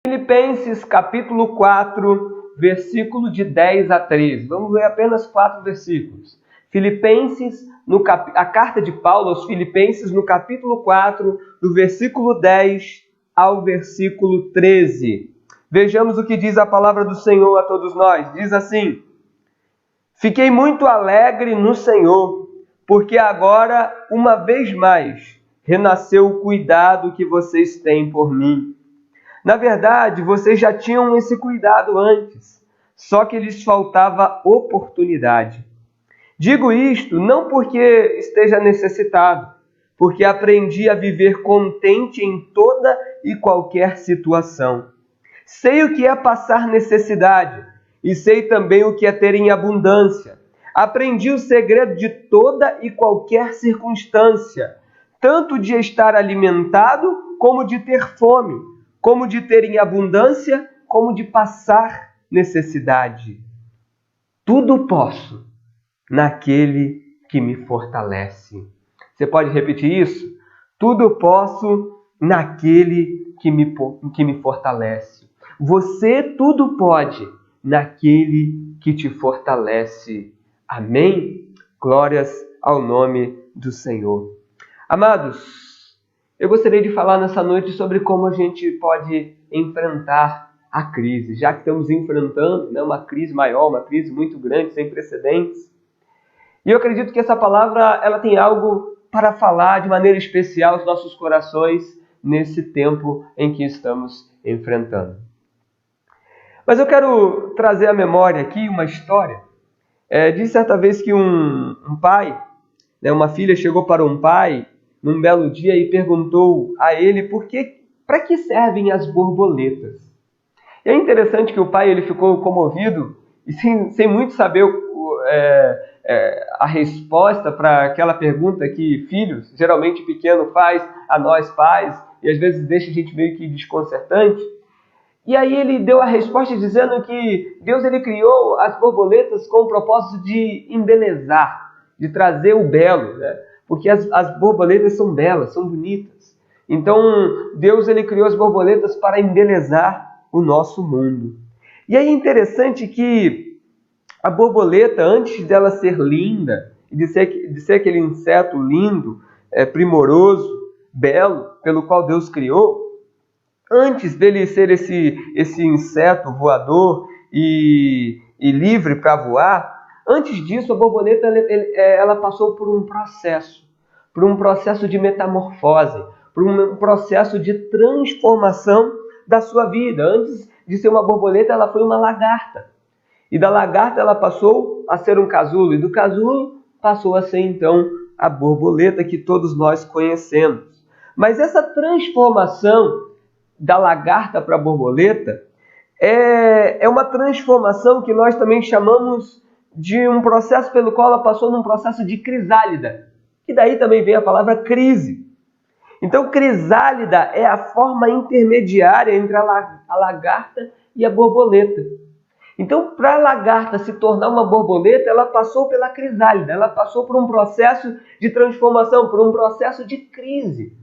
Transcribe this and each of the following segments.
Filipenses capítulo 4, versículo de 10 a 13. Vamos ler apenas 4 versículos. Filipenses, a carta de Paulo aos Filipenses, no capítulo 4, do versículo 10 ao versículo 13. Vejamos o que diz a palavra do Senhor a todos nós. Diz assim: Fiquei muito alegre no Senhor, porque agora, uma vez mais, renasceu o cuidado que vocês têm por mim. Na verdade, vocês já tinham esse cuidado antes, só que lhes faltava oportunidade. Digo isto não porque esteja necessitado, porque aprendi a viver contente em toda e qualquer situação. Sei o que é passar necessidade e sei também o que é ter em abundância. Aprendi o segredo de toda e qualquer circunstância, tanto de estar alimentado como de ter fome, como de ter em abundância, como de passar necessidade. Tudo posso naquele que me fortalece. Você pode repetir isso? Tudo posso naquele que me fortalece. Você tudo pode naquele que te fortalece. Amém? Glórias ao nome do Senhor. Amados, eu gostaria de falar nessa noite sobre como a gente pode enfrentar a crise, já que estamos enfrentando uma crise maior, uma crise muito grande, sem precedentes. E eu acredito que essa palavra ela tem algo para falar de maneira especial aos nossos corações nesse tempo em que estamos enfrentando. Mas eu quero trazer à memória aqui uma história. De certa vez que um pai, uma filha chegou para um pai num belo dia e perguntou a ele para que servem as borboletas. E é interessante que o pai ele ficou comovido e sem muito saber a resposta para aquela pergunta que filhos, geralmente pequeno, faz a nós pais e às vezes deixa a gente meio que desconcertante. E aí ele deu a resposta dizendo que Deus ele criou as borboletas com o propósito de embelezar, de trazer o belo, porque as borboletas são belas, são bonitas. Então Deus ele criou as borboletas para embelezar o nosso mundo. E aí é interessante que a borboleta, antes dela ser linda, de ser aquele inseto lindo, primoroso, belo, pelo qual Deus criou, antes dele ser esse inseto voador e livre para voar, antes disso a borboleta ela passou por um processo de metamorfose, por um processo de transformação da sua vida. Antes de ser uma borboleta, ela foi uma lagarta. E da lagarta ela passou a ser um casulo, e do casulo passou a ser então a borboleta que todos nós conhecemos. Mas essa transformação da lagarta para a borboleta é uma transformação que nós também chamamos de um processo pelo qual ela passou num processo de crisálida. E daí também vem a palavra crise. Então, crisálida é a forma intermediária entre a lagarta e a borboleta. Então, para a lagarta se tornar uma borboleta, ela passou pela crisálida, ela passou por um processo de transformação, por um processo de crise.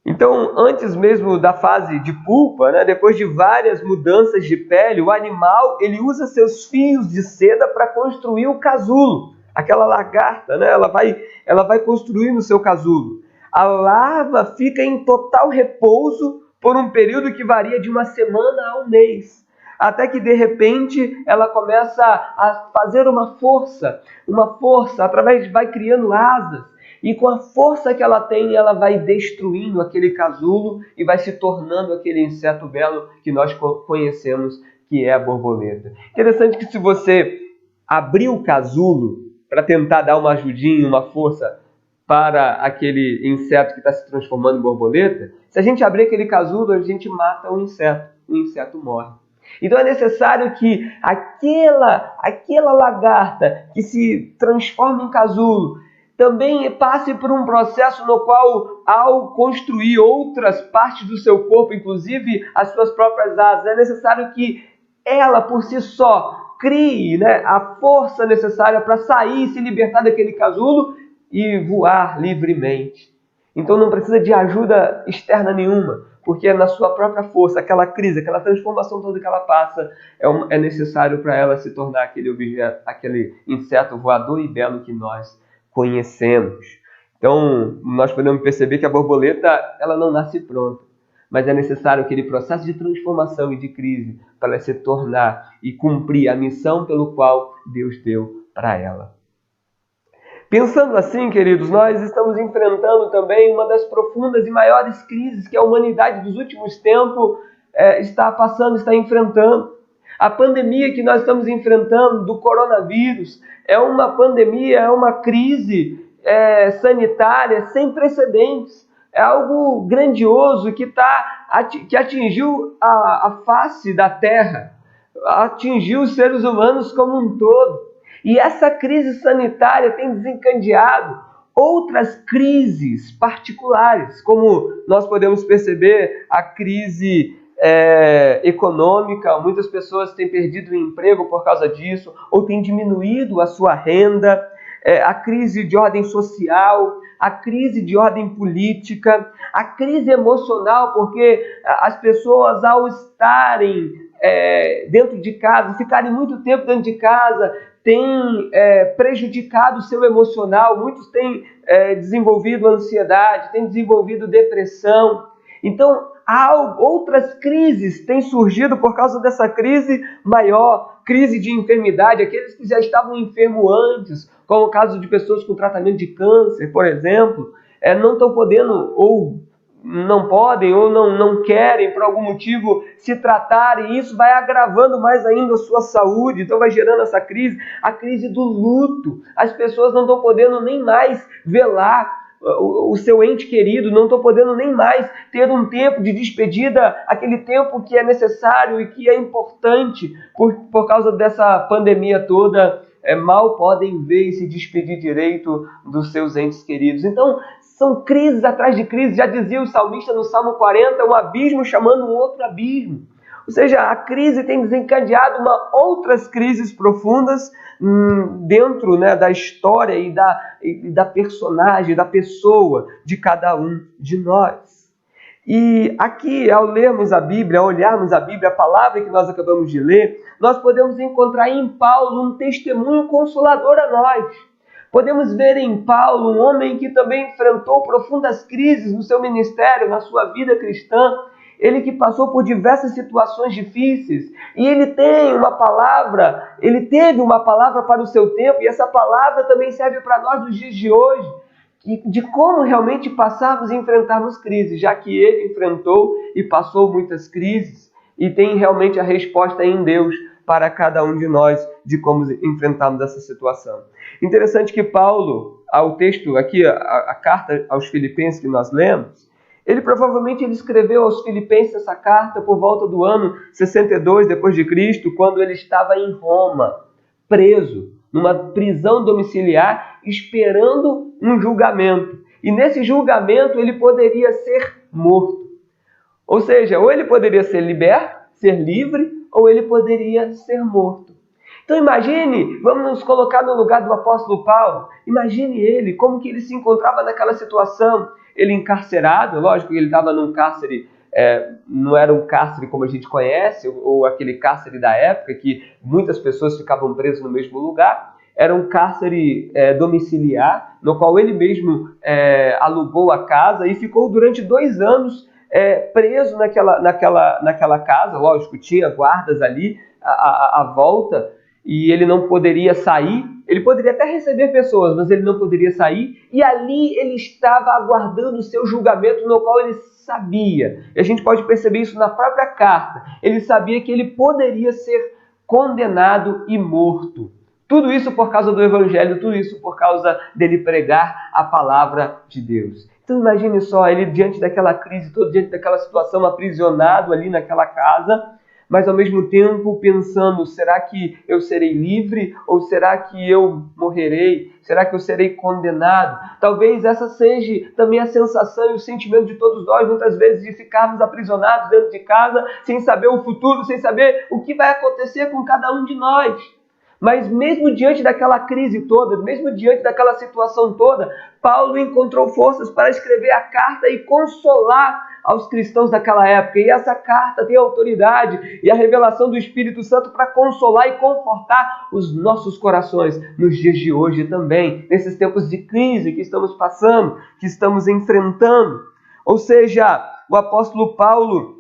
Então, antes mesmo da fase de pupa, depois de várias mudanças de pele, o animal ele usa seus fios de seda para construir o casulo. Aquela lagarta, ela vai construir no seu casulo. A larva fica em total repouso por um período que varia de uma semana a um mês. Até que, de repente, ela começa a fazer uma força, vai criando asas. E com a força que ela tem, ela vai destruindo aquele casulo e vai se tornando aquele inseto belo que nós conhecemos, que é a borboleta. Interessante que se você abrir o casulo para tentar dar uma ajudinha, uma força para aquele inseto que está se transformando em borboleta, se a gente abrir aquele casulo, a gente mata o inseto morre. Então é necessário que aquela lagarta que se transforma em casulo também passe por um processo no qual, ao construir outras partes do seu corpo, inclusive as suas próprias asas, é necessário que ela, por si só, crie a força necessária para sair e se libertar daquele casulo e voar livremente. Então não precisa de ajuda externa nenhuma, porque na sua própria força, aquela crise, aquela transformação toda que ela passa, é necessário para ela se tornar aquele objeto, aquele inseto voador e belo que nós conhecemos. Então, nós podemos perceber que a borboleta, ela não nasce pronta, mas é necessário aquele processo de transformação e de crise para ela se tornar e cumprir a missão pelo qual Deus deu para ela. Pensando assim, queridos, nós estamos enfrentando também uma das profundas e maiores crises que a humanidade dos últimos tempos está passando, está enfrentando. A pandemia que nós estamos enfrentando do coronavírus é uma pandemia, é uma crise sanitária sem precedentes. É algo grandioso que atingiu a face da Terra, atingiu os seres humanos como um todo. E essa crise sanitária tem desencadeado outras crises particulares, como nós podemos perceber a crise econômica. Muitas pessoas têm perdido o emprego por causa disso, ou têm diminuído a sua renda, a crise de ordem social, a crise de ordem política, a crise emocional, porque as pessoas, ao estarem dentro de casa, ficarem muito tempo dentro de casa, tem prejudicado o seu emocional. Muitos têm desenvolvido ansiedade, têm desenvolvido depressão. Então, outras crises têm surgido por causa dessa crise maior, crise de enfermidade. Aqueles que já estavam enfermos antes, como o caso de pessoas com tratamento de câncer, por exemplo, não estão podendo, ou não podem, ou não querem, por algum motivo, se tratar, e isso vai agravando mais ainda a sua saúde. Então vai gerando essa crise, a crise do luto. As pessoas não estão podendo nem mais velar o seu ente querido, não estão podendo nem mais ter um tempo de despedida, aquele tempo que é necessário e que é importante por causa dessa pandemia toda. Mal podem ver e se despedir direito dos seus entes queridos. Então, são crises atrás de crises. Já dizia o salmista no Salmo 40, um abismo chamando um outro abismo. Ou seja, a crise tem desencadeado outras crises profundas dentro da história e da personagem, da pessoa de cada um de nós. E aqui, ao lermos a Bíblia, ao olharmos a Bíblia, a palavra que nós acabamos de ler, nós podemos encontrar em Paulo um testemunho consolador a nós. Podemos ver em Paulo um homem que também enfrentou profundas crises no seu ministério, na sua vida cristã. Ele que passou por diversas situações difíceis, e ele teve uma palavra para o seu tempo, e essa palavra também serve para nós nos dias de hoje, de como realmente passarmos e enfrentarmos crises, já que ele enfrentou e passou muitas crises, e tem realmente a resposta em Deus para cada um de nós de como enfrentarmos essa situação. Interessante que Paulo, ao texto aqui, a carta aos Filipenses que nós lemos, ele provavelmente escreveu aos Filipenses essa carta por volta do ano 62 depois de Cristo, quando ele estava em Roma, preso, numa prisão domiciliar, esperando um julgamento. E nesse julgamento ele poderia ser morto. Ou seja, ou ele poderia ser liberto, ser livre, ou ele poderia ser morto. Então imagine, vamos nos colocar no lugar do apóstolo Paulo, imagine ele, como que ele se encontrava naquela situação. Ele encarcerado, lógico que ele estava num cárcere, não era um cárcere como a gente conhece, ou aquele cárcere da época, que muitas pessoas ficavam presas no mesmo lugar. Era um cárcere domiciliar, no qual ele mesmo alugou a casa e ficou durante 2 anos preso naquela casa. Lógico, tinha guardas ali à volta, e ele não poderia sair. Ele poderia até receber pessoas, mas ele não poderia sair. E ali ele estava aguardando o seu julgamento, no qual ele sabia. E a gente pode perceber isso na própria carta. Ele sabia que ele poderia ser condenado e morto. Tudo isso por causa do Evangelho, tudo isso por causa dele pregar a palavra de Deus. Então imagine só, ele diante daquela crise toda, diante daquela situação, aprisionado ali naquela casa, mas ao mesmo tempo pensando, será que eu serei livre ou será que eu morrerei? Será que eu serei condenado? Talvez essa seja também a sensação e o sentimento de todos nós, muitas vezes, de ficarmos aprisionados dentro de casa, sem saber o futuro, sem saber o que vai acontecer com cada um de nós. Mas mesmo diante daquela crise toda, mesmo diante daquela situação toda, Paulo encontrou forças para escrever a carta e consolar aos cristãos daquela época. E essa carta tem a autoridade e a revelação do Espírito Santo para consolar e confortar os nossos corações nos dias de hoje também, nesses tempos de crise que estamos passando, que estamos enfrentando. Ou seja, o apóstolo Paulo,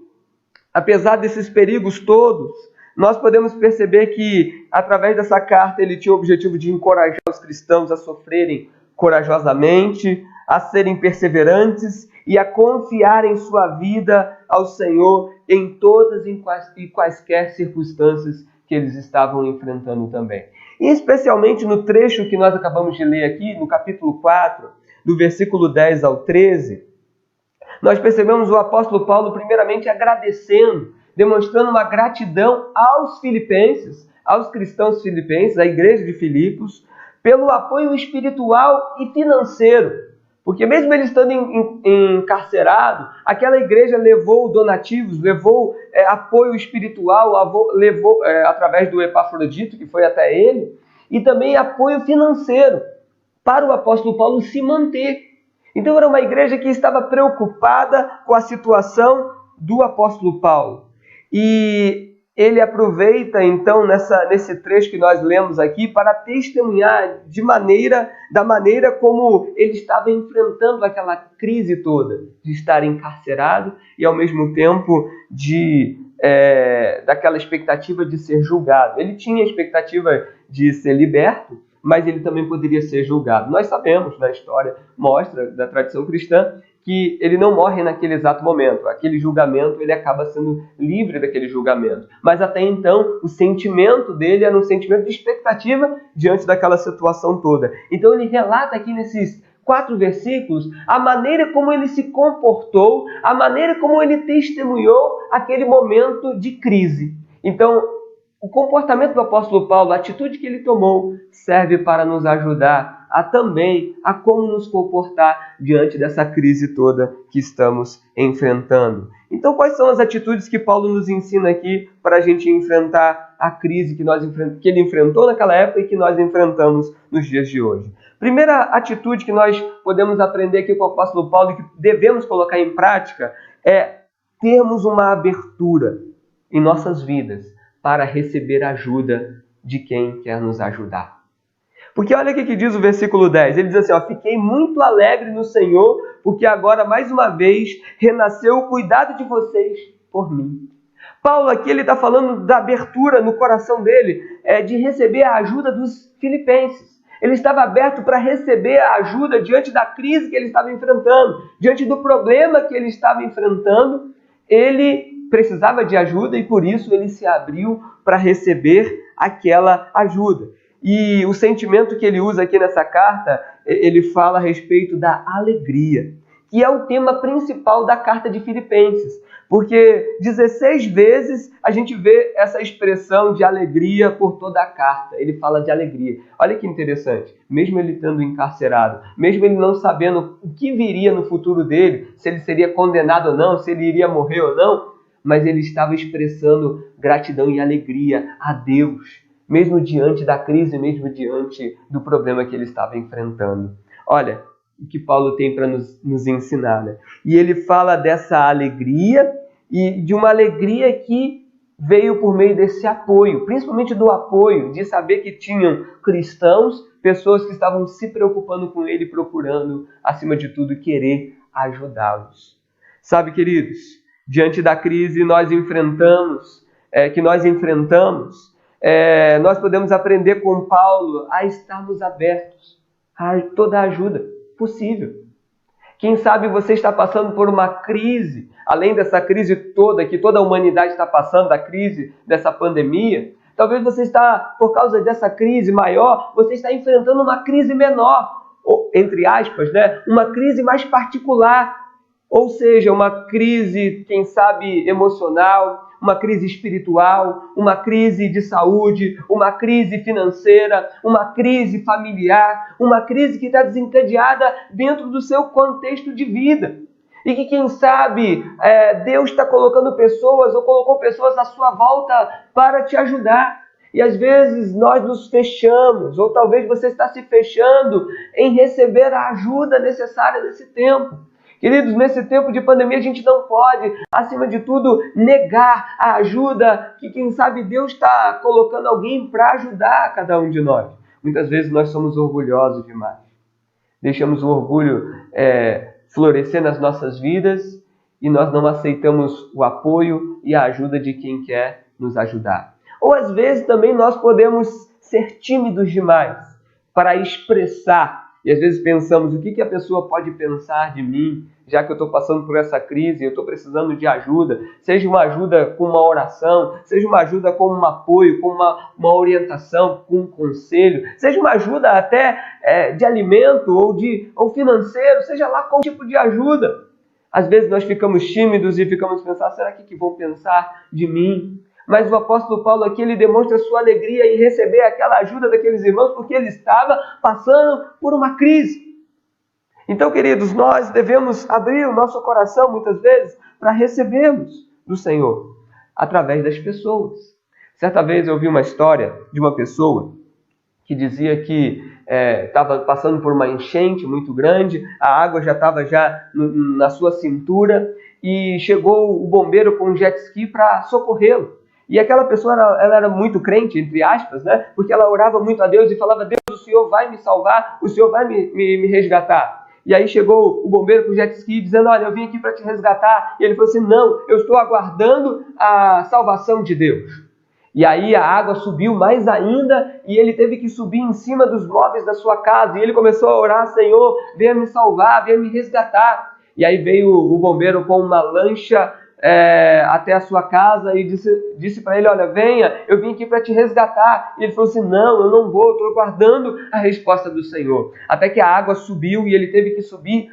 apesar desses perigos todos, nós podemos perceber que, através dessa carta, ele tinha o objetivo de encorajar os cristãos a sofrerem corajosamente, a serem perseverantes e a confiar em sua vida ao Senhor em todas e quaisquer circunstâncias que eles estavam enfrentando também. E especialmente no trecho que nós acabamos de ler aqui, no capítulo 4, do versículo 10 ao 13, nós percebemos o apóstolo Paulo primeiramente agradecendo, demonstrando uma gratidão aos filipenses, aos cristãos filipenses, à igreja de Filipos, pelo apoio espiritual e financeiro. Porque mesmo ele estando encarcerado, aquela igreja levou donativos, levou apoio espiritual, levou através do Epafrodito, que foi até ele, e também apoio financeiro para o apóstolo Paulo se manter. Então era uma igreja que estava preocupada com a situação do apóstolo Paulo. E ele aproveita, então, nesse trecho que nós lemos aqui, para testemunhar da maneira como ele estava enfrentando aquela crise toda, de estar encarcerado e, ao mesmo tempo, daquela expectativa de ser julgado. Ele tinha a expectativa de ser liberto, mas ele também poderia ser julgado. Nós sabemos, na história, mostra da tradição cristã, que ele não morre naquele exato momento. Aquele julgamento, ele acaba sendo livre daquele julgamento. Mas até então, o sentimento dele era um sentimento de expectativa diante daquela situação toda. Então ele relata aqui nesses 4 versículos a maneira como ele se comportou, a maneira como ele testemunhou aquele momento de crise. Então, o comportamento do apóstolo Paulo, a atitude que ele tomou, serve para nos ajudar a como nos comportar diante dessa crise toda que estamos enfrentando. Então, quais são as atitudes que Paulo nos ensina aqui para a gente enfrentar a crise que ele enfrentou naquela época e que nós enfrentamos nos dias de hoje? Primeira atitude que nós podemos aprender aqui com o apóstolo Paulo e que devemos colocar em prática é termos uma abertura em nossas vidas para receber ajuda de quem quer nos ajudar. Porque olha o que diz o versículo 10. Ele diz assim, fiquei muito alegre no Senhor, porque agora, mais uma vez, renasceu o cuidado de vocês por mim. Paulo aqui ele está falando da abertura no coração dele, de receber a ajuda dos filipenses. Ele estava aberto para receber a ajuda diante da crise que ele estava enfrentando, diante do problema que ele estava enfrentando. Ele precisava de ajuda e por isso ele se abriu para receber aquela ajuda. E o sentimento que ele usa aqui nessa carta, ele fala a respeito da alegria, que é o tema principal da carta de Filipenses. Porque 16 vezes a gente vê essa expressão de alegria por toda a carta. Ele fala de alegria. Olha que interessante. Mesmo ele estando encarcerado, mesmo ele não sabendo o que viria no futuro dele, se ele seria condenado ou não, se ele iria morrer ou não, mas ele estava expressando gratidão e alegria a Deus, mesmo diante da crise, mesmo diante do problema que ele estava enfrentando. Olha o que Paulo tem para nos ensinar, né? E ele fala dessa alegria e de uma alegria que veio por meio desse apoio, principalmente do apoio, de saber que tinham cristãos, pessoas que estavam se preocupando com ele, procurando, acima de tudo, querer ajudá-los. Sabe, queridos, diante da crise que nós enfrentamos, nós podemos aprender com Paulo a estarmos abertos a toda a ajuda possível. Quem sabe você está passando por uma crise, além dessa crise toda, que toda a humanidade está passando, da crise dessa pandemia. Talvez você está, por causa dessa crise maior, você está enfrentando uma crise menor, ou, entre aspas, né? Uma crise mais particular. Ou seja, uma crise, quem sabe, emocional, uma crise espiritual, uma crise de saúde, uma crise financeira, uma crise familiar, uma crise que está desencadeada dentro do seu contexto de vida. E que, quem sabe, Deus está colocando pessoas ou colocou pessoas à sua volta para te ajudar. E às vezes nós nos fechamos, ou talvez você está se fechando em receber a ajuda necessária nesse tempo. Queridos, nesse tempo de pandemia a gente não pode, acima de tudo, negar a ajuda que, quem sabe, Deus está colocando alguém para ajudar cada um de nós. Muitas vezes nós somos orgulhosos demais. Deixamos o orgulho florescer nas nossas vidas e nós não aceitamos o apoio e a ajuda de quem quer nos ajudar. Ou às vezes também nós podemos ser tímidos demais para expressar. E às vezes pensamos, o que a pessoa pode pensar de mim, já que eu estou passando por essa crise, eu estou precisando de ajuda. Seja uma ajuda com uma oração, seja uma ajuda com um apoio, com uma orientação, com um conselho, seja uma ajuda até de alimento ou financeiro, seja lá qual tipo de ajuda. Às vezes nós ficamos tímidos e ficamos pensando, será que vão pensar de mim? Mas o apóstolo Paulo aqui, ele demonstra sua alegria em receber aquela ajuda daqueles irmãos, porque ele estava passando por uma crise. Então, queridos, nós devemos abrir o nosso coração, muitas vezes, para recebermos do Senhor, através das pessoas. Certa vez eu ouvi uma história de uma pessoa que dizia que estava passando por uma enchente muito grande, a água já estava na sua cintura, e chegou o bombeiro com um jet ski para socorrê-lo. E aquela pessoa, ela era muito crente, entre aspas, né? Porque ela orava muito a Deus e falava, Deus, o Senhor vai me salvar, o Senhor vai me resgatar. E aí chegou o bombeiro com o jet ski dizendo, olha, eu vim aqui para te resgatar. E ele falou assim, não, eu estou aguardando a salvação de Deus. E aí a água subiu mais ainda e ele teve que subir em cima dos móveis da sua casa. E ele começou a orar, Senhor, venha me salvar, venha me resgatar. E aí veio o bombeiro com uma lancha até a sua casa e disse para ele, olha, venha, eu vim aqui para te resgatar. E ele falou assim, não, eu não vou, estou aguardando a resposta do Senhor. Até que a água subiu e ele teve que subir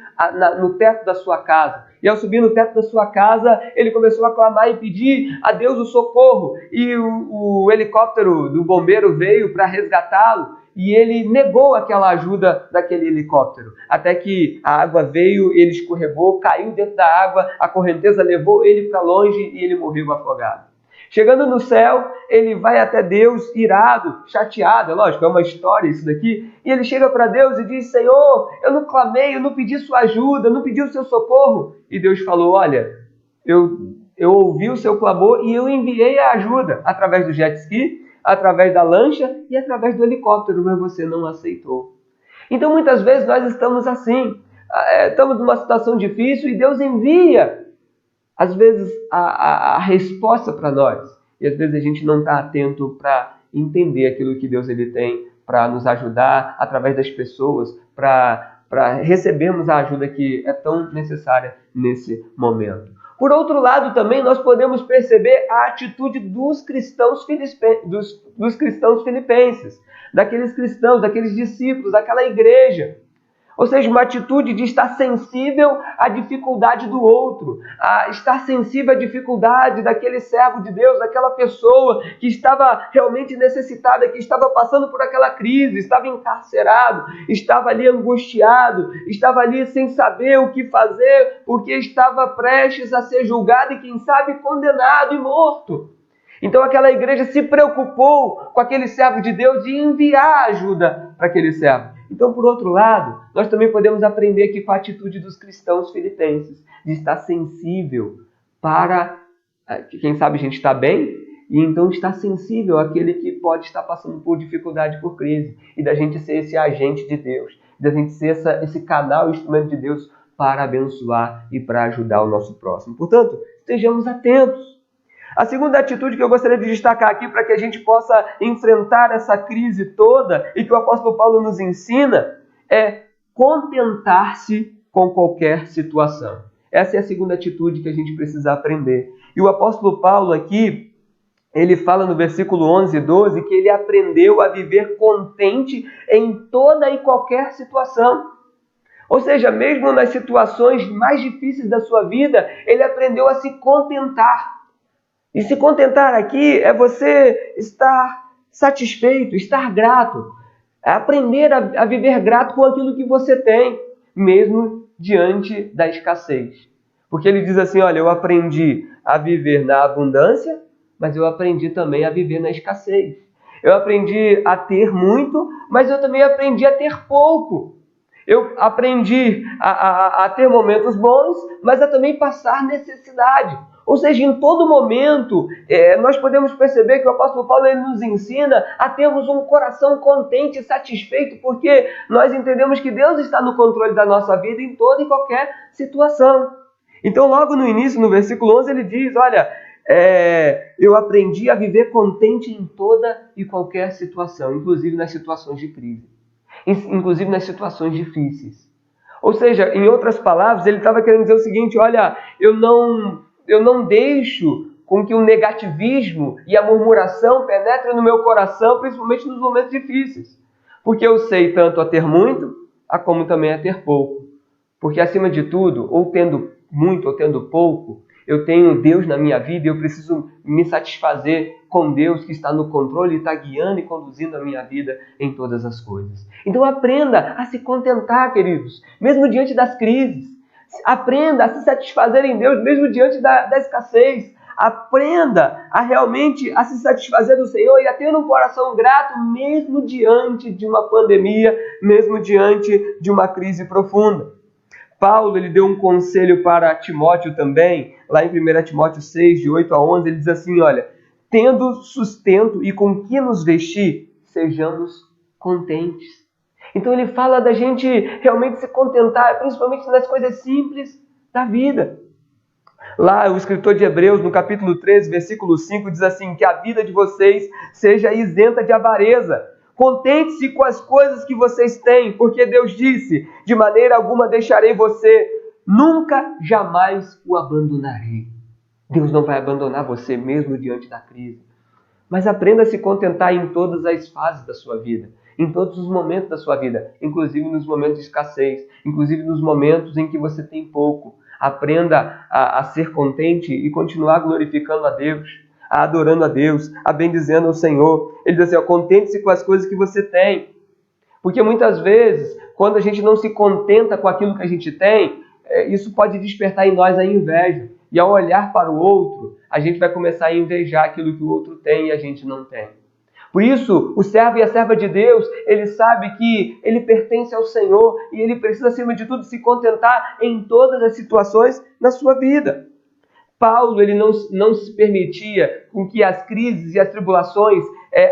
no teto da sua casa. E ao subir no teto da sua casa, ele começou a clamar e pedir a Deus o socorro. E o helicóptero do bombeiro veio para resgatá-lo. E ele negou aquela ajuda daquele helicóptero. Até que a água veio, ele escorregou, caiu dentro da água, a correnteza levou ele para longe e ele morreu afogado. Chegando no céu, ele vai até Deus irado, chateado, é lógico, é uma história isso daqui. E ele chega para Deus e diz, Senhor, eu não clamei, eu não pedi sua ajuda, eu não pedi o seu socorro. E Deus falou, olha, eu ouvi o seu clamor e eu enviei a ajuda através do jet ski, através da lancha e através do helicóptero, mas você não aceitou. Então muitas vezes nós estamos assim, estamos numa situação difícil e Deus envia, às vezes, a resposta para nós. E às vezes a gente não está atento para entender aquilo que Deus ele tem para nos ajudar através das pessoas, para recebermos a ajuda que é tão necessária nesse momento. Por outro lado, também nós podemos perceber a atitude dos cristãos filipenses, daqueles cristãos, daqueles discípulos, daquela igreja. Ou seja, uma atitude de estar sensível à dificuldade do outro, a estar sensível à dificuldade daquele servo de Deus, daquela pessoa que estava realmente necessitada, que estava passando por aquela crise, estava encarcerado, estava ali angustiado, estava ali sem saber o que fazer, porque estava prestes a ser julgado e, quem sabe, condenado e morto. Então aquela igreja se preocupou com aquele servo de Deus e enviar ajuda para aquele servo. Então, por outro lado, nós também podemos aprender aqui com a atitude dos cristãos filipenses, de estar sensível para, quem sabe a gente está bem, e então estar sensível àquele que pode estar passando por dificuldade, por crise, e da gente ser esse agente de Deus, da gente ser esse canal, instrumento de Deus para abençoar e para ajudar o nosso próximo. Portanto, estejamos atentos. A segunda atitude que eu gostaria de destacar aqui para que a gente possa enfrentar essa crise toda e que o apóstolo Paulo nos ensina é contentar-se com qualquer situação. Essa é a segunda atitude que a gente precisa aprender. E o apóstolo Paulo aqui, ele fala no versículo 11 e 12 que ele aprendeu a viver contente em toda e qualquer situação. Ou seja, mesmo nas situações mais difíceis da sua vida, ele aprendeu a se contentar. E se contentar aqui é você estar satisfeito, estar grato. É aprender a viver grato com aquilo que você tem, mesmo diante da escassez. Porque ele diz assim, olha, eu aprendi a viver na abundância, mas eu aprendi também a viver na escassez. Eu aprendi a ter muito, mas eu também aprendi a ter pouco. Eu aprendi a ter momentos bons, mas a também passar necessidade. Ou seja, em todo momento, nós podemos perceber que o apóstolo Paulo ele nos ensina a termos um coração contente e satisfeito, porque nós entendemos que Deus está no controle da nossa vida em toda e qualquer situação. Então, logo no início, no versículo 11, ele diz, olha, eu aprendi a viver contente em toda e qualquer situação, inclusive nas situações de crise, inclusive nas situações difíceis. Ou seja, em outras palavras, ele estava querendo dizer o seguinte, olha, eu não deixo com que o negativismo e a murmuração penetrem no meu coração, principalmente nos momentos difíceis. Porque eu sei tanto a ter muito, como também a ter pouco. Porque, acima de tudo, ou tendo muito ou tendo pouco, eu tenho Deus na minha vida e eu preciso me satisfazer com Deus que está no controle e está guiando e conduzindo a minha vida em todas as coisas. Então aprenda a se contentar, queridos, mesmo diante das crises. Aprenda a se satisfazer em Deus mesmo diante da escassez. Aprenda a realmente a se satisfazer do Senhor e a ter um coração grato mesmo diante de uma pandemia, mesmo diante de uma crise profunda. Paulo ele deu um conselho para Timóteo também, lá em 1 Timóteo 6, de 8 a 11, ele diz assim, olha, tendo sustento e com que nos vestir, sejamos contentes. Então ele fala da gente realmente se contentar, principalmente nas coisas simples da vida. Lá o escritor de Hebreus, no capítulo 13, versículo 5, diz assim, que a vida de vocês seja isenta de avareza. Contente-se com as coisas que vocês têm, porque Deus disse, de maneira alguma deixarei você, nunca, jamais o abandonarei. Deus não vai abandonar você mesmo diante da crise. Mas aprenda a se contentar em todas as fases da sua vida, em todos os momentos da sua vida, inclusive nos momentos de escassez, inclusive nos momentos em que você tem pouco. Aprenda a ser contente e continuar glorificando a Deus, adorando a Deus, a bendizendo ao Senhor. Ele diz assim, contente-se com as coisas que você tem. Porque muitas vezes, quando a gente não se contenta com aquilo que a gente tem, isso pode despertar em nós a inveja. E ao olhar para o outro, a gente vai começar a invejar aquilo que o outro tem e a gente não tem. Por isso, o servo e a serva de Deus, ele sabe que ele pertence ao Senhor e ele precisa, acima de tudo, se contentar em todas as situações da sua vida. Paulo ele não se permitia com que as crises e as tribulações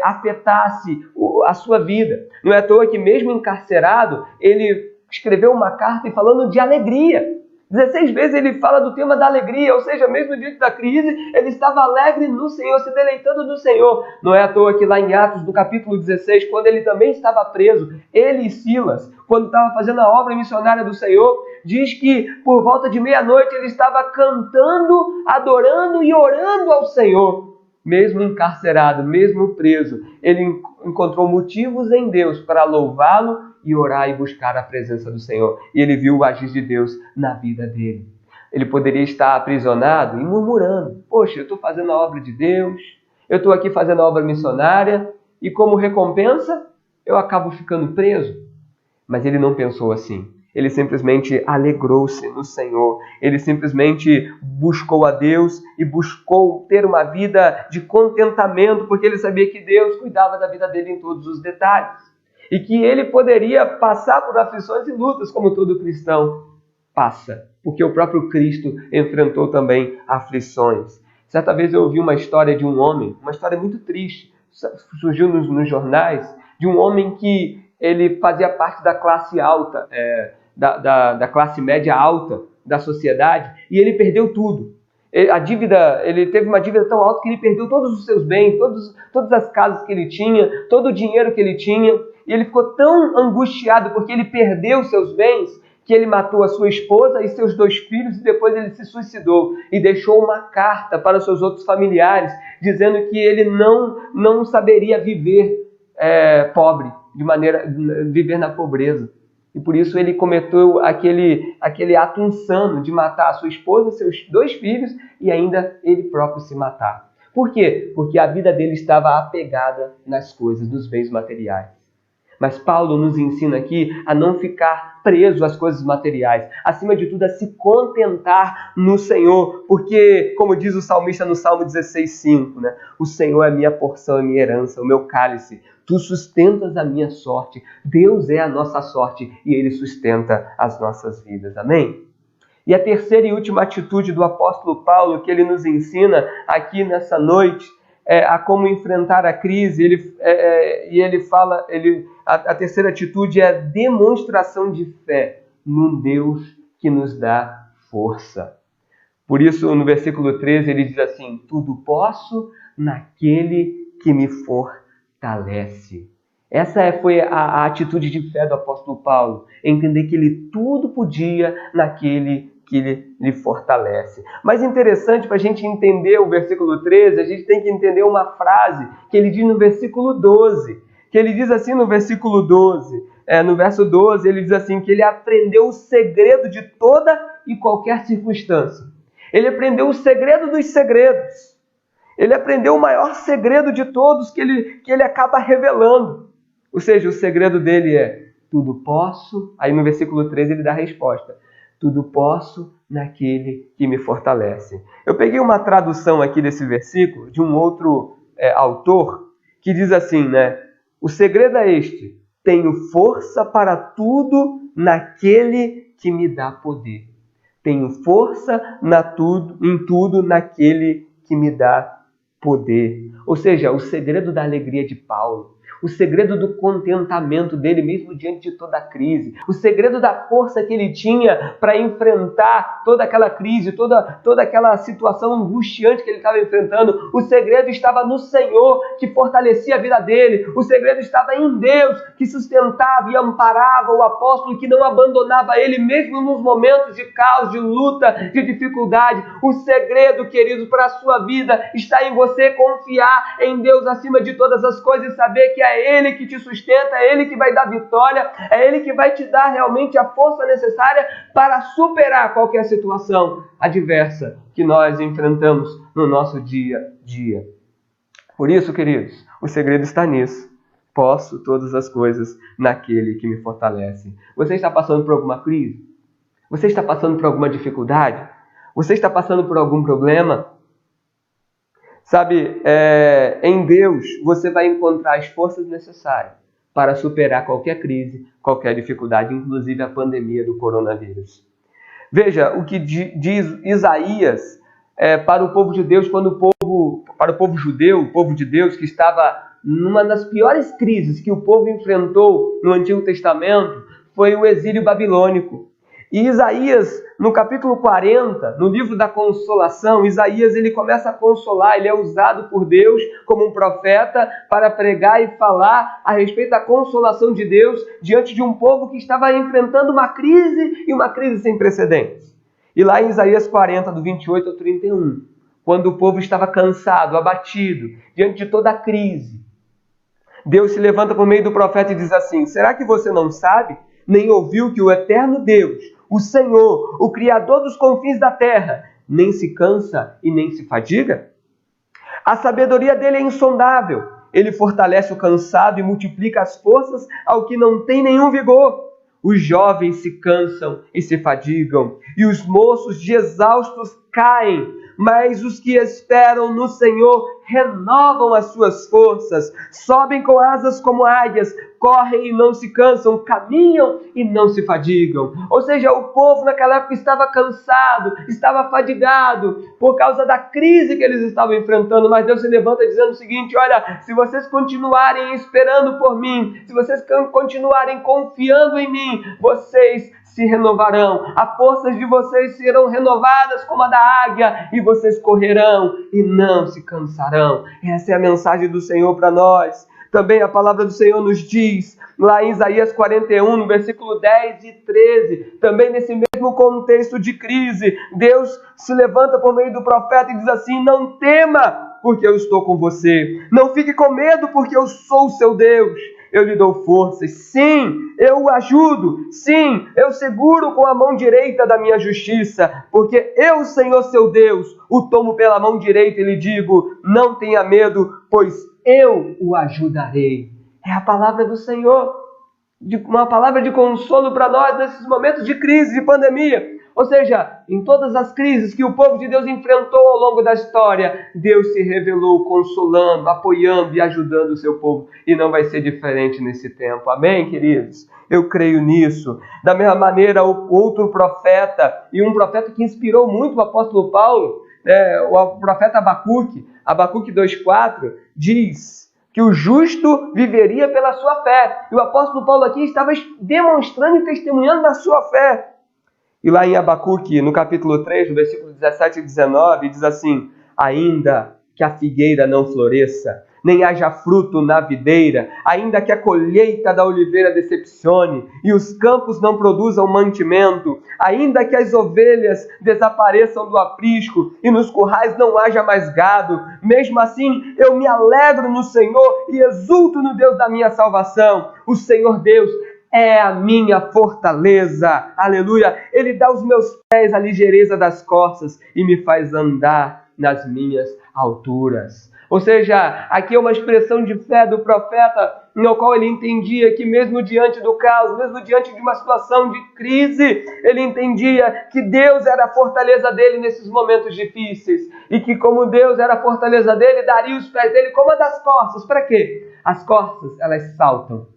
afetassem a sua vida. Não é à toa que, mesmo encarcerado, ele escreveu uma carta falando de alegria. 16 vezes ele fala do tema da alegria, ou seja, mesmo diante da crise, ele estava alegre no Senhor, se deleitando no Senhor. Não é à toa que lá em Atos, no capítulo 16, quando ele também estava preso, ele e Silas, quando estava fazendo a obra missionária do Senhor, diz que por volta de meia-noite ele estava cantando, adorando e orando ao Senhor. Mesmo encarcerado, mesmo preso, ele encontrou motivos em Deus para louvá-lo e orar e buscar a presença do Senhor. E ele viu o agir de Deus na vida dele. Ele poderia estar aprisionado e murmurando. Poxa, eu estou fazendo a obra de Deus, eu estou aqui fazendo a obra missionária e como recompensa eu acabo ficando preso. Mas ele não pensou assim. Ele simplesmente alegrou-se no Senhor. Ele simplesmente buscou a Deus e buscou ter uma vida de contentamento, porque ele sabia que Deus cuidava da vida dele em todos os detalhes. E que ele poderia passar por aflições e lutas, como todo cristão passa. Porque o próprio Cristo enfrentou também aflições. Certa vez eu ouvi uma história de um homem, uma história muito triste, surgiu nos jornais, de um homem que ele fazia parte da classe alta, da classe média alta da sociedade, e ele perdeu tudo. Ele teve uma dívida tão alta que ele perdeu todos os seus bens, todas as casas que ele tinha, todo o dinheiro que ele tinha, e ele ficou tão angustiado porque ele perdeu seus bens, que ele matou a sua esposa e seus 2 filhos e depois ele se suicidou e deixou uma carta para os seus outros familiares, dizendo que ele não saberia viver pobre, viver na pobreza. E por isso ele cometeu aquele ato insano de matar a sua esposa, seus 2 filhos e ainda ele próprio se matar. Por quê? Porque a vida dele estava apegada nas coisas, nos bens materiais. Mas Paulo nos ensina aqui a não ficar preso às coisas materiais. Acima de tudo, a se contentar no Senhor. Porque, como diz o salmista no Salmo 16:5, né? O Senhor é a minha porção, a minha herança, o meu cálice. Tu sustentas a minha sorte. Deus é a nossa sorte e Ele sustenta as nossas vidas. Amém? E a terceira e última atitude do apóstolo Paulo, que ele nos ensina aqui nessa noite, a como enfrentar a crise. Ele fala, a terceira atitude é a demonstração de fé num Deus que nos dá força. Por isso, no versículo 13, ele diz assim: tudo posso naquele que me fortalece. Essa foi a atitude de fé do apóstolo Paulo, entender que ele tudo podia naquele que ele lhe fortalece. Mas interessante, para a gente entender o versículo 13, a gente tem que entender uma frase que ele diz no versículo 12, que ele diz assim no versículo 12, no verso 12, ele diz assim, que ele aprendeu o segredo de toda e qualquer circunstância. Ele aprendeu o segredo dos segredos. Ele aprendeu o maior segredo de todos que ele acaba revelando. Ou seja, o segredo dele é: tudo posso. Aí no versículo 13 ele dá a resposta: tudo posso naquele que me fortalece. Eu peguei uma tradução aqui desse versículo de um outro autor que diz assim, né? O segredo é este: tenho força para tudo naquele que me dá poder. Tenho força em tudo naquele que me dá poder. Ou seja, o segredo da alegria de Paulo, o segredo do contentamento dele mesmo diante de toda a crise, o segredo da força que ele tinha para enfrentar toda aquela crise, toda aquela situação angustiante que ele estava enfrentando, o segredo estava no Senhor que fortalecia a vida dele, o segredo estava em Deus que sustentava e amparava o apóstolo, que não abandonava ele mesmo nos momentos de caos, de luta, de dificuldade. O segredo, queridos, para a sua vida está em você confiar em Deus acima de todas as coisas e saber que é Ele que te sustenta, é Ele que vai dar vitória, é Ele que vai te dar realmente a força necessária para superar qualquer situação adversa que nós enfrentamos no nosso dia a dia. Por isso, queridos, o segredo está nisso. Posso todas as coisas naquele que me fortalece. Você está passando por alguma crise? Você está passando por alguma dificuldade? Você está passando por algum problema? Sabe, em Deus você vai encontrar as forças necessárias para superar qualquer crise, qualquer dificuldade, inclusive a pandemia do coronavírus. Veja o que diz Isaías para o povo de Deus, para o povo judeu, o povo de Deus que estava numa das piores crises que o povo enfrentou no Antigo Testamento, foi o exílio babilônico. E Isaías, no capítulo 40, no livro da consolação, Isaías ele começa a consolar, ele é usado por Deus como um profeta para pregar e falar a respeito da consolação de Deus diante de um povo que estava enfrentando uma crise e uma crise sem precedentes. E lá em Isaías 40, do 28 ao 31, quando o povo estava cansado, abatido, diante de toda a crise, Deus se levanta por meio do profeta e diz assim: será que você não sabe, nem ouviu que o eterno Deus, o Senhor, o Criador dos confins da terra, nem se cansa e nem se fadiga? A sabedoria dele é insondável. Ele fortalece o cansado e multiplica as forças ao que não tem nenhum vigor. Os jovens se cansam e se fadigam, e os moços de exaustos caem. Mas os que esperam no Senhor renovam as suas forças, sobem com asas como águias, correm e não se cansam, caminham e não se fadigam. Ou seja, o povo naquela época estava cansado, estava fadigado por causa da crise que eles estavam enfrentando, mas Deus se levanta dizendo o seguinte: olha, se vocês continuarem esperando por mim, se vocês continuarem confiando em mim, vocês se renovarão, as forças de vocês serão renovadas como a da águia, e vocês correrão e não se cansarão. Essa é a mensagem do Senhor para nós. Também a palavra do Senhor nos diz, lá em Isaías 41, no versículo 10 e 13, também nesse mesmo contexto de crise, Deus se levanta por meio do profeta e diz assim: não tema, porque eu estou com você. Não fique com medo, porque eu sou o seu Deus. Eu lhe dou forças, sim, eu o ajudo, sim, eu seguro com a mão direita da minha justiça, porque eu, Senhor seu Deus, o tomo pela mão direita e lhe digo: não tenha medo, pois eu o ajudarei. É a palavra do Senhor. uma palavra de consolo para nós nesses momentos de crise, de pandemia. Ou seja, em todas as crises que o povo de Deus enfrentou ao longo da história, Deus se revelou consolando, apoiando e ajudando o seu povo. E não vai ser diferente nesse tempo. Amém, queridos? Eu creio nisso. Da mesma maneira, outro profeta, e um profeta que inspirou muito o apóstolo Paulo, o profeta Abacuque 2,4, diz que o justo viveria pela sua fé. E o apóstolo Paulo aqui estava demonstrando e testemunhando da sua fé. E lá em Abacuque, no capítulo 3, no versículo 17 e 19, diz assim: ainda que a figueira não floresça, nem haja fruto na videira, ainda que a colheita da oliveira decepcione, e os campos não produzam mantimento, ainda que as ovelhas desapareçam do aprisco, e nos currais não haja mais gado, mesmo assim eu me alegro no Senhor e exulto no Deus da minha salvação. O Senhor Deus é a minha fortaleza, aleluia. Ele dá aos meus pés a ligeireza das corças e me faz andar nas minhas alturas. Ou seja, aqui é uma expressão de fé do profeta, no qual ele entendia que mesmo diante do caos, mesmo diante de uma situação de crise, ele entendia que Deus era a fortaleza dele nesses momentos difíceis. E que como Deus era a fortaleza dele, daria os pés dele como a das corças. Para quê? As corças, elas saltam.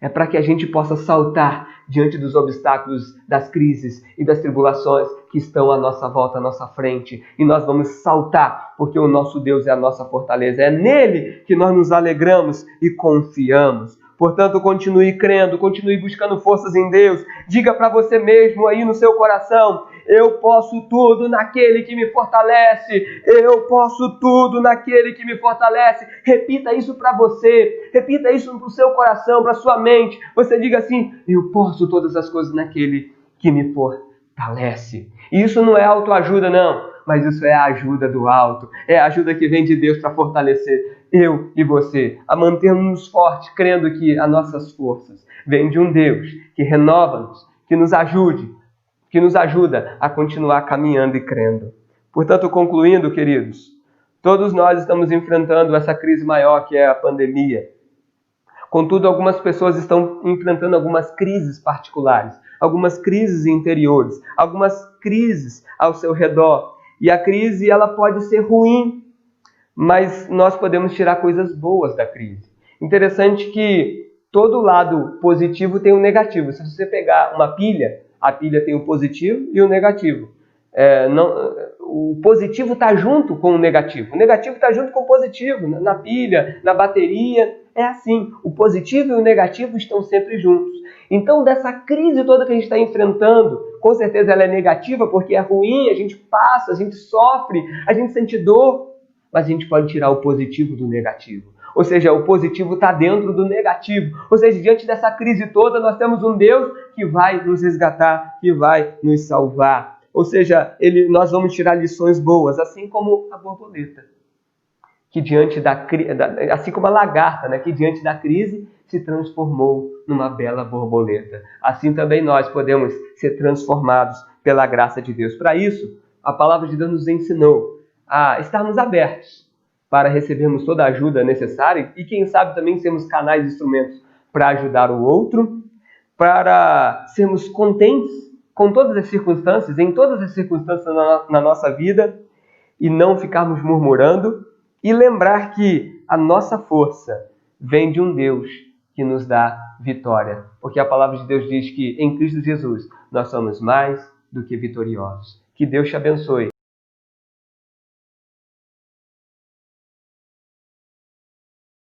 É para que a gente possa saltar diante dos obstáculos, das crises e das tribulações que estão à nossa volta, à nossa frente. E nós vamos saltar, porque o nosso Deus é a nossa fortaleza. É nele que nós nos alegramos e confiamos. Portanto, continue crendo, continue buscando forças em Deus. Diga para você mesmo aí no seu coração: eu posso tudo naquele que me fortalece. Eu posso tudo naquele que me fortalece. Repita isso para você. Repita isso para o seu coração, para a sua mente. Você diga assim: eu posso todas as coisas naquele que me fortalece. E isso não é autoajuda, não. Mas isso é a ajuda do alto. É a ajuda que vem de Deus para fortalecer eu e você, a mantermos fortes, crendo que as nossas forças vêm de um Deus que renova-nos, que nos ajuda a continuar caminhando e crendo. Portanto, concluindo, queridos, todos nós estamos enfrentando essa crise maior que é a pandemia. Contudo, algumas pessoas estão enfrentando algumas crises particulares, algumas crises interiores, algumas crises ao seu redor. E a crise, ela pode ser ruim, mas nós podemos tirar coisas boas da crise. Interessante que todo lado positivo tem um negativo. Se você pegar uma pilha, a pilha tem o positivo e o negativo. O positivo está junto com o negativo está junto com o positivo. Na pilha, na bateria, é assim. O positivo e o negativo estão sempre juntos. Então, dessa crise toda que a gente está enfrentando, com certeza ela é negativa porque é ruim, a gente passa, a gente sofre, a gente sente dor, mas a gente pode tirar o positivo do negativo. Ou seja, o positivo está dentro do negativo. Ou seja, diante dessa crise toda, nós temos um Deus que vai nos resgatar, que vai nos salvar. Ou seja, nós vamos tirar lições boas, assim como a borboleta, que assim como a lagarta, né, que diante da crise se transformou numa bela borboleta. Assim também nós podemos ser transformados pela graça de Deus. Para isso, a palavra de Deus nos ensinou a estarmos abertos para recebermos toda a ajuda necessária e, quem sabe, também sermos canais e instrumentos para ajudar o outro, para sermos contentes com todas as circunstâncias, em todas as circunstâncias na nossa vida, e não ficarmos murmurando, e lembrar que a nossa força vem de um Deus que nos dá vitória. Porque a palavra de Deus diz que em Cristo Jesus nós somos mais do que vitoriosos. Que Deus te abençoe.